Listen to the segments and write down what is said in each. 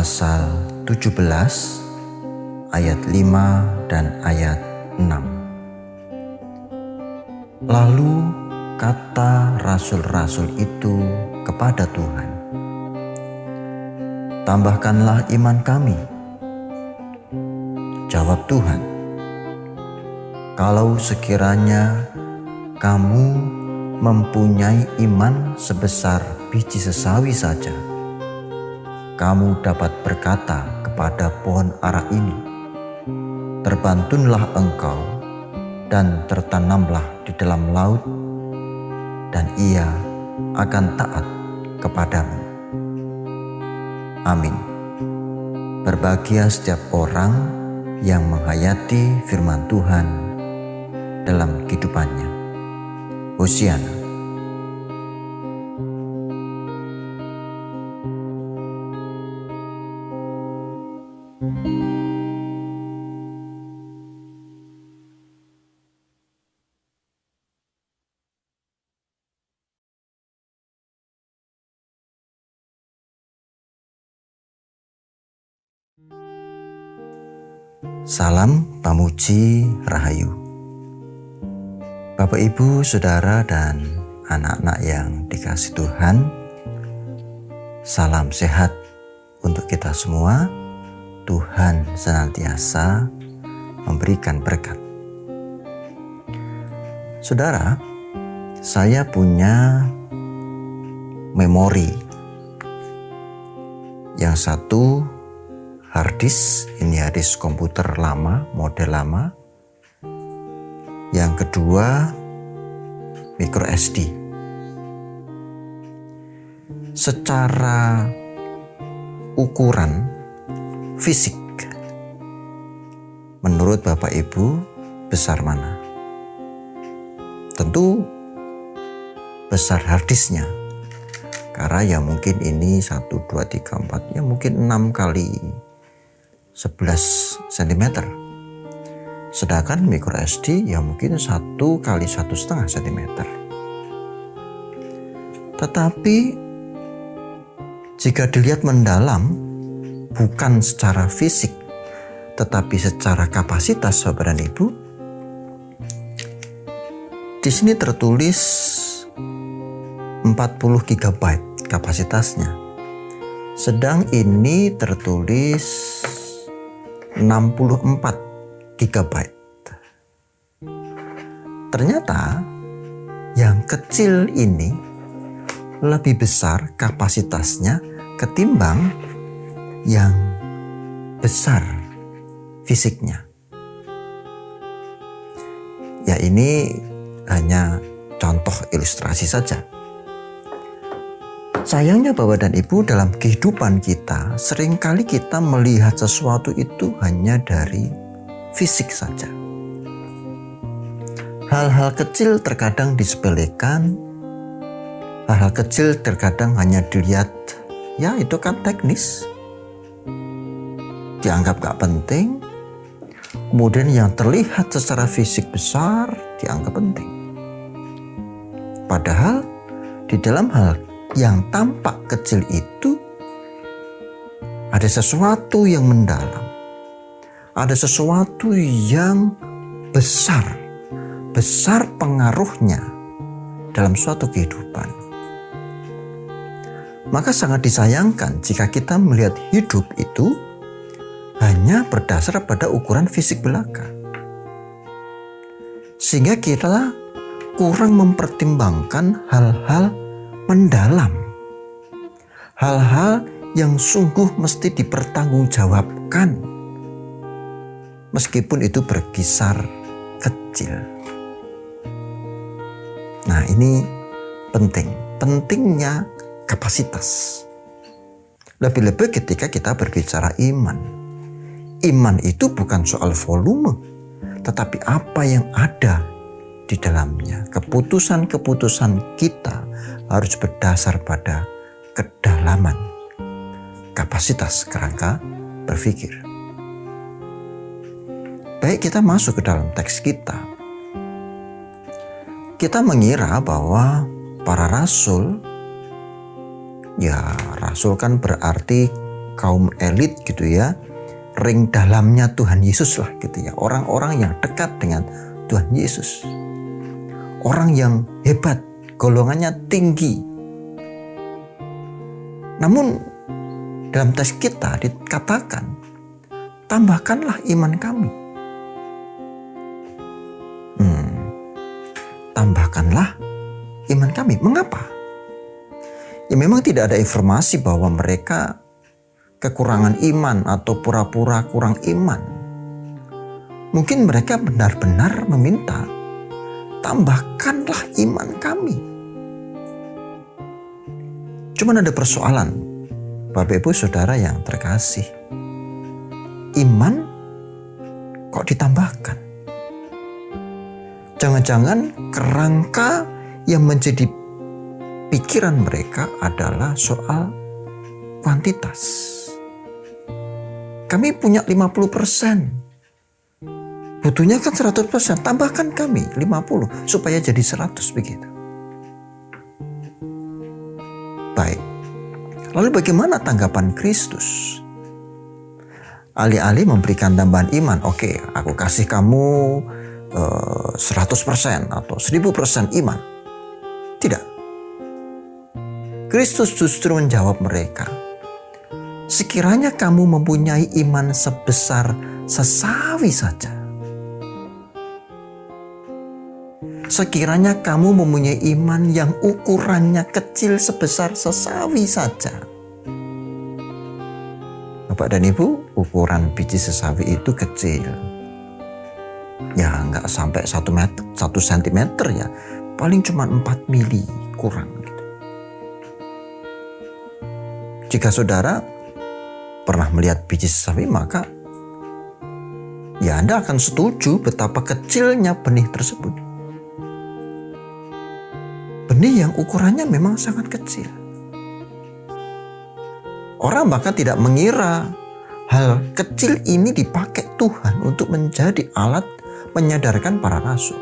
pasal 17 ayat 5 dan ayat 6. Lalu kata rasul-rasul itu kepada Tuhan, "Tambahkanlah iman kami." Jawab Tuhan, "Kalau sekiranya kamu mempunyai iman sebesar biji sesawi saja, kamu dapat berkata kepada pohon ara ini, 'Terbantunlah engkau dan tertanamlah di dalam laut,' dan ia akan taat kepadamu." Amin. Berbahagia setiap orang yang menghayati firman Tuhan dalam kehidupannya. Hosiana. Salam pamuji rahayu. Bapak, Ibu, Saudara, dan anak-anak yang dikasihi Tuhan, salam sehat untuk kita semua. Tuhan senantiasa memberikan berkat. Saudara, saya punya memori. Yang satu hard disk, ini hard disk komputer lama, model lama. Yang kedua micro SD. Secara ukuran fisik, menurut Bapak Ibu besar mana? Tentu besar hard disknya. Karena ya mungkin ini 1, 2, 3, 4, ya mungkin 6 kali 11 cm. Sedangkan micro SD ya mungkin 1 kali 1,5 cm. Tetapi jika dilihat mendalam, bukan secara fisik, tetapi secara kapasitas, Bapak dan Ibu, di sini tertulis 40 GB kapasitasnya. Sedang ini tertulis 64 GB. Ternyata yang kecil ini lebih besar kapasitasnya ketimbang yang besar fisiknya. Ya, ini hanya contoh ilustrasi saja. Sayangnya Bapak dan Ibu, dalam kehidupan kita seringkali kita melihat sesuatu itu hanya dari fisik saja. Hal-hal kecil terkadang disepelekan, hal-hal kecil terkadang hanya dilihat, ya itu kan teknis, dianggap gak penting. Kemudian yang terlihat secara fisik besar dianggap penting. Padahal di dalam hal yang tampak kecil itu ada sesuatu yang mendalam, ada sesuatu yang besar pengaruhnya dalam suatu kehidupan. Maka sangat disayangkan jika kita melihat hidup itu hanya berdasar pada ukuran fisik belaka, sehingga kita kurang mempertimbangkan hal-hal mendalam, hal-hal yang sungguh mesti dipertanggungjawabkan, meskipun itu berkisar kecil. Nah, ini pentingnya kapasitas. Lebih-lebih ketika kita berbicara iman. Iman itu bukan soal volume, tetapi apa yang ada di dalamnya. Keputusan-keputusan kita harus berdasar pada kedalaman kapasitas kerangka berpikir. Baik, kita masuk ke dalam teks kita. Kita mengira bahwa para rasul, ya rasul kan berarti kaum elit gitu ya, ring dalamnya Tuhan Yesus lah gitu ya, orang-orang yang dekat dengan Tuhan Yesus, orang yang hebat, golongannya tinggi. Namun dalam teks kita dikatakan, tambahkanlah iman kami. Tambahkanlah iman kami. Mengapa? Ya memang tidak ada informasi bahwa mereka kekurangan iman atau pura-pura kurang iman. Mungkin mereka benar-benar meminta, tambahkanlah iman kami. Cuman ada persoalan, Bapak Ibu Saudara yang terkasih. Iman kok ditambahkan? Jangan-jangan kerangka yang menjadi pikiran mereka adalah soal kuantitas. Kami punya 50%. Butuhnya kan 100%. Tambahkan kami 50 supaya jadi 100 begitu. Baik. Lalu bagaimana tanggapan Kristus? Alih-alih memberikan tambahan iman, oke, aku kasih kamu 100% atau 1000% iman. Tidak. Kristus justru menjawab mereka, sekiranya kamu mempunyai iman sebesar sesawi saja. Sekiranya kamu mempunyai iman yang ukurannya kecil sebesar sesawi saja. Bapak dan Ibu, ukuran biji sesawi itu kecil. Ya nggak sampai 1 sentimeter ya. Paling cuma 4 mili kurang. Gitu. Jika saudara pernah melihat biji sesawi, maka ya Anda akan setuju betapa kecilnya benih tersebut. Benih yang ukurannya memang sangat kecil. Orang bahkan tidak mengira hal kecil ini dipakai Tuhan untuk menjadi alat menyadarkan para rasul.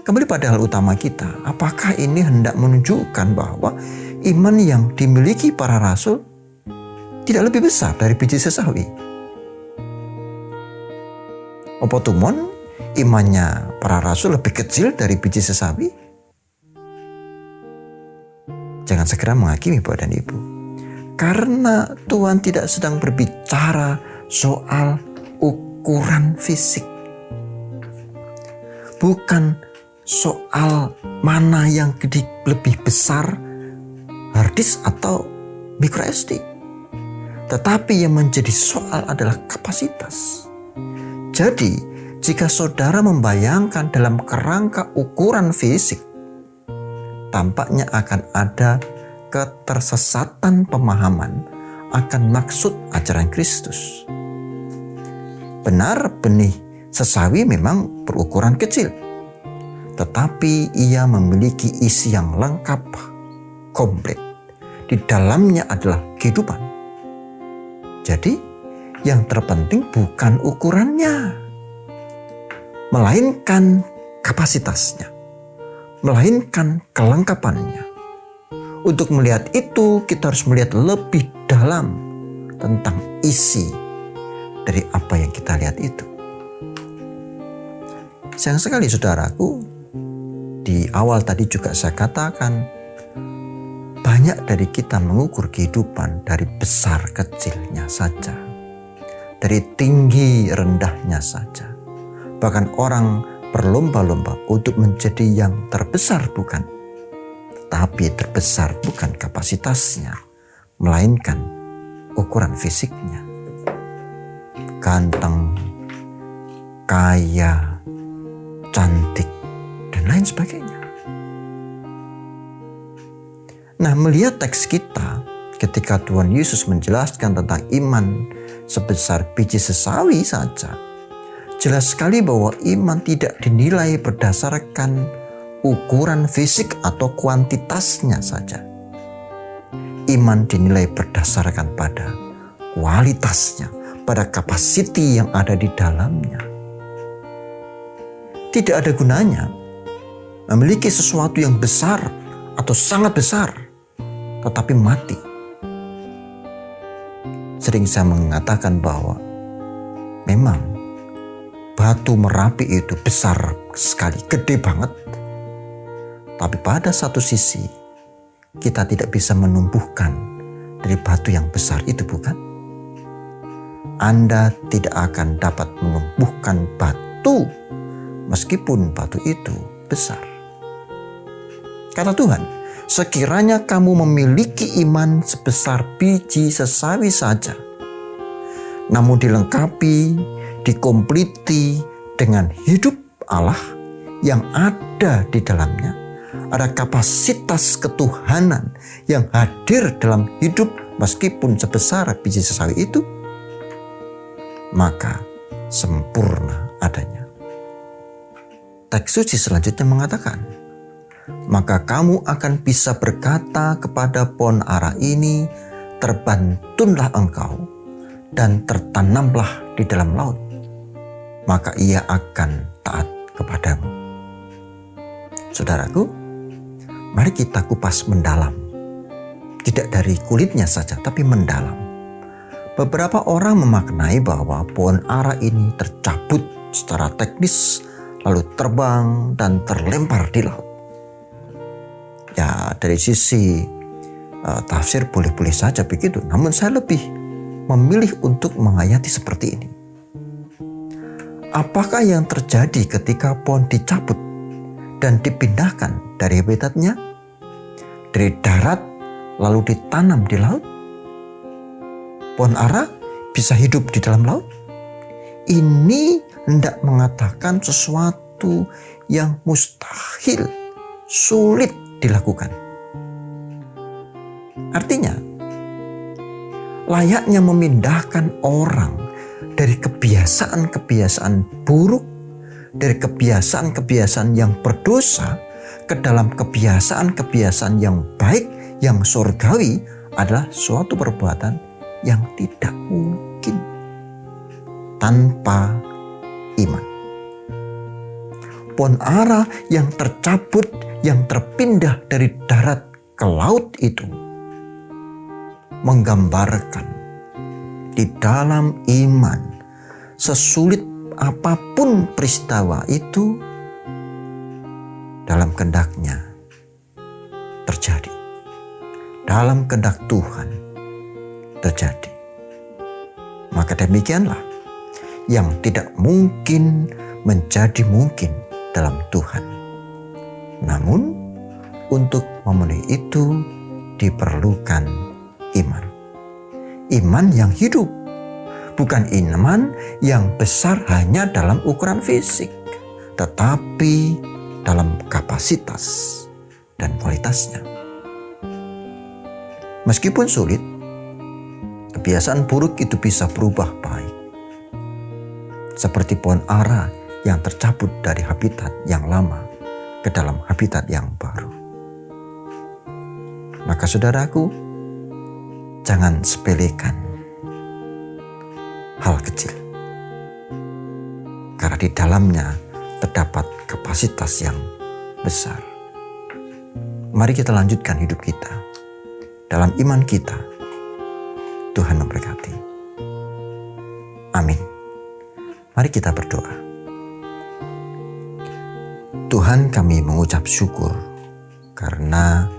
Kembali pada hal utama kita, apakah ini hendak menunjukkan bahwa iman yang dimiliki para rasul tidak lebih besar dari biji sesawi? Apa tumon imannya para rasul lebih kecil dari biji sesawi? Jangan segera menghakimi Bapak dan Ibu. Karena Tuhan tidak sedang berbicara soal ukuran fisik. Bukan soal mana yang lebih besar, hard disk atau micro SD. Tetapi yang menjadi soal adalah kapasitas. Jadi, jika saudara membayangkan dalam kerangka ukuran fisik, tampaknya akan ada ketersesatan pemahaman akan maksud ajaran Kristus. Benar, benih sesawi memang berukuran kecil, tetapi ia memiliki isi yang lengkap, komplit. Di dalamnya adalah kehidupan. Jadi, yang terpenting bukan ukurannya, melainkan kapasitasnya, melainkan kelengkapannya. Untuk melihat itu, kita harus melihat lebih dalam tentang isi dari apa yang kita lihat itu. Sayang sekali saudaraku, di awal tadi juga saya katakan, banyak dari kita mengukur kehidupan dari besar kecilnya saja, dari tinggi rendahnya saja. Bahkan orang berlomba-lomba untuk menjadi yang terbesar, bukan. Tapi terbesar bukan kapasitasnya, melainkan ukuran fisiknya. Ganteng, kaya, cantik, dan lain sebagainya. Nah, melihat teks kita, ketika Tuhan Yesus menjelaskan tentang iman sebesar biji sesawi saja, jelas sekali bahwa iman tidak dinilai berdasarkan ukuran fisik atau kuantitasnya saja. Iman dinilai berdasarkan pada kualitasnya, pada kapasiti yang ada di dalamnya. Tidak ada gunanya memiliki sesuatu yang besar atau sangat besar, tetapi mati. Sering saya mengatakan bahwa memang batu Merapi itu besar sekali, gede banget. Tapi pada satu sisi kita tidak bisa menumbuhkan dari batu yang besar itu, bukan? Anda tidak akan dapat menumbuhkan batu meskipun batu itu besar. Kata Tuhan, sekiranya kamu memiliki iman sebesar biji sesawi saja, namun dilengkapi, dikompliti dengan hidup Allah yang ada di dalamnya, ada kapasitas ketuhanan yang hadir dalam hidup meskipun sebesar biji sesawi itu, maka sempurna adanya. Teks suci selanjutnya mengatakan, maka kamu akan bisa berkata kepada pohon ara ini, terbantunlah engkau dan tertanamlah di dalam laut, maka ia akan taat kepadamu. Saudaraku, mari kita kupas mendalam. Tidak dari kulitnya saja, tapi mendalam. Beberapa orang memaknai bahwa pohon ara ini tercabut secara teknis, lalu terbang dan terlempar di laut. Ya, dari sisi tafsir boleh-boleh saja begitu. Namun saya lebih memilih untuk menghayati seperti ini. Apakah yang terjadi ketika pohon dicabut dan dipindahkan dari habitatnya, dari darat lalu ditanam di laut? Pohon ara bisa hidup di dalam laut? Ini hendak mengatakan sesuatu yang mustahil, sulit dilakukan. Artinya, layaknya memindahkan orang dari kebiasaan-kebiasaan buruk, dari kebiasaan-kebiasaan yang berdosa ke dalam kebiasaan-kebiasaan yang baik, yang surgawi, adalah suatu perbuatan yang tidak mungkin tanpa iman. Pohon ara yang tercabut, yang terpindah dari darat ke laut itu menggambarkan di dalam iman, sesulit apapun peristiwa itu, dalam kehendaknya terjadi. Dalam kehendak Tuhan terjadi. Maka demikianlah yang tidak mungkin menjadi mungkin dalam Tuhan. Namun untuk memenuhi itu diperlukan iman. Iman yang hidup, bukan iman yang besar hanya dalam ukuran fisik, tetapi dalam kapasitas dan kualitasnya. Meskipun sulit, kebiasaan buruk itu bisa berubah baik. Seperti pohon ara yang tercabut dari habitat yang lama ke dalam habitat yang baru. Maka saudaraku, jangan sepelekan hal kecil. Karena di dalamnya terdapat kapasitas yang besar. Mari kita lanjutkan hidup kita. Dalam iman kita, Tuhan memberkati. Amin. Mari kita berdoa. Tuhan, kami mengucap syukur karena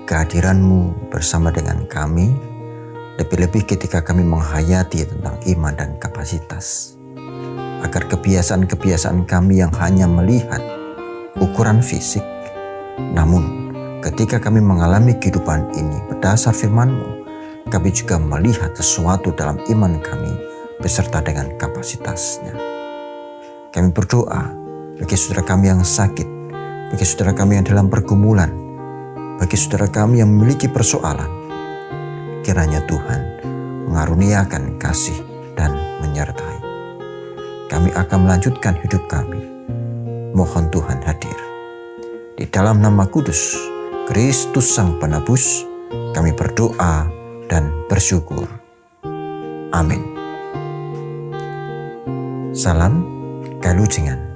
kehadiran-Mu bersama dengan kami, lebih-lebih ketika kami menghayati tentang iman dan kapasitas. Agar kebiasaan-kebiasaan kami yang hanya melihat ukuran fisik, namun ketika kami mengalami kehidupan ini berdasar firman-Mu, kami juga melihat sesuatu dalam iman kami beserta dengan kapasitasnya. Kami berdoa bagi saudara kami yang sakit, bagi saudara kami yang dalam pergumulan, bagi saudara kami yang memiliki persoalan. Kiranya Tuhan mengaruniakan kasih dan menyertai. Kami akan melanjutkan hidup kami. Mohon Tuhan hadir. Di dalam nama kudus Kristus Sang Penebus, kami berdoa dan bersyukur. Amin. Salam Kalujengan.